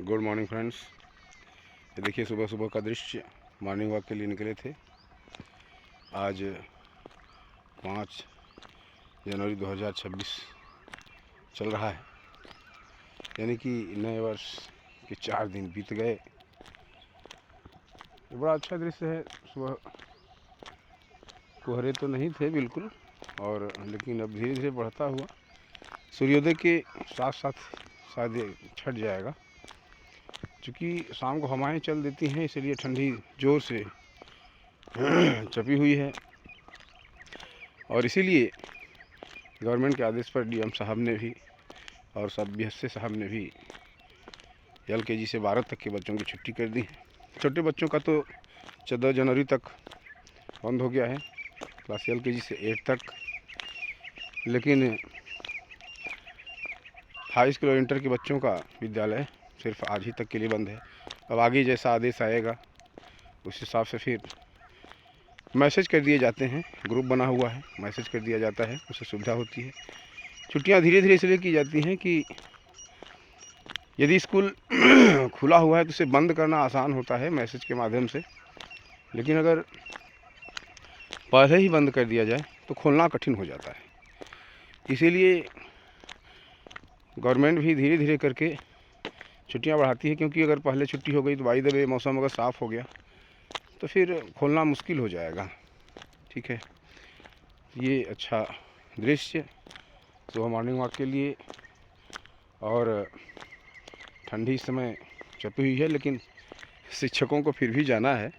Good morning friends. ये देखिए सुबह सुबह का दृश्य। मॉर्निंग वॉक के लिए निकले थे। आज 5 जनवरी 2026 चल रहा है, यानी कि नए वर्ष के 4 दिन बीत गए। ये बड़ा अच्छा दृश्य है। सुबह कोहरे तो नहीं थे बिल्कुल, और लेकिन अब धीरे धीरे बढ़ता हुआ सूर्योदय के साथ साथ शायद ये छट जाएगा। चूँकि शाम को हवाएं चल देती हैं, इसलिए ठंडी ज़ोर से चपी हुई है, और इसीलिए गवर्नमेंट के आदेश पर डीएम साहब ने भी और सब BSA साहब ने भी LKG से 12 तक के बच्चों की छुट्टी कर दी है। छोटे बच्चों का तो 14 जनवरी तक बंद हो गया है, क्लास LKG से 8 तक। लेकिन हाई स्कूल और इंटर के बच्चों का विद्यालय सिर्फ आज ही तक के लिए बंद है। अब आगे जैसा आदेश आएगा उस हिसाब से फिर मैसेज कर दिए जाते हैं। ग्रुप बना हुआ है, मैसेज कर दिया जाता है, उससे सुविधा होती है। छुट्टियां धीरे धीरे इसलिए की जाती हैं कि यदि स्कूल खुला हुआ है तो उसे बंद करना आसान होता है मैसेज के माध्यम से, लेकिन अगर पहले ही बंद कर दिया जाए तो खोलना कठिन हो जाता है। इसीलिए गवर्नमेंट भी धीरे धीरे करके छुट्टियां बढ़ाती है, क्योंकि अगर पहले छुट्टी हो गई तो बाय द वे मौसम अगर साफ़ हो गया तो फिर खोलना मुश्किल हो जाएगा। ठीक है, ये अच्छा दृश्य सुबह मॉर्निंग वॉक के लिए। और ठंडी इस समय चपी हुई है, लेकिन शिक्षकों को फिर भी जाना है।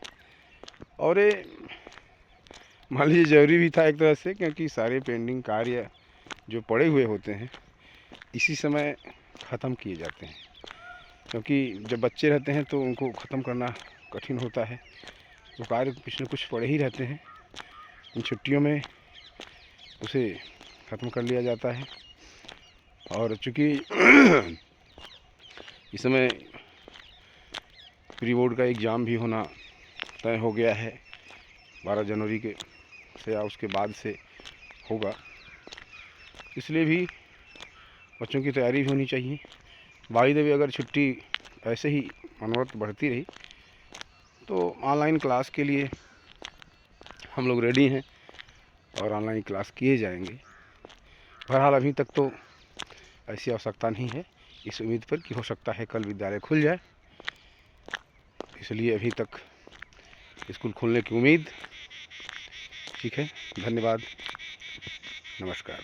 और ये मान लीजिए ज़रूरी भी था एक तरह से, क्योंकि सारे पेंडिंग कार्य जो पड़े हुए होते हैं इसी समय ख़त्म किए जाते हैं, क्योंकि जब बच्चे रहते हैं तो उनको ख़त्म करना कठिन होता है। तो कार्य कुछ न कुछ पड़े ही रहते हैं, इन छुट्टियों में उसे ख़त्म कर लिया जाता है। और चूँकि इस समय प्री बोर्ड का एग्ज़ाम भी होना तय हो गया है, 12 जनवरी के से या उसके बाद से होगा, इसलिए भी बच्चों की तैयारी भी होनी चाहिए। बाई द वे अगर छुट्टी ऐसे ही अनवरत बढ़ती रही तो ऑनलाइन क्लास के लिए हम लोग रेडी हैं और ऑनलाइन क्लास किए जाएंगे। बहरहाल अभी तक तो ऐसी आवश्यकता नहीं है, इस उम्मीद पर कि हो सकता है कल विद्यालय खुल जाए, इसलिए अभी तक स्कूल खुलने की उम्मीद। ठीक है, धन्यवाद, नमस्कार।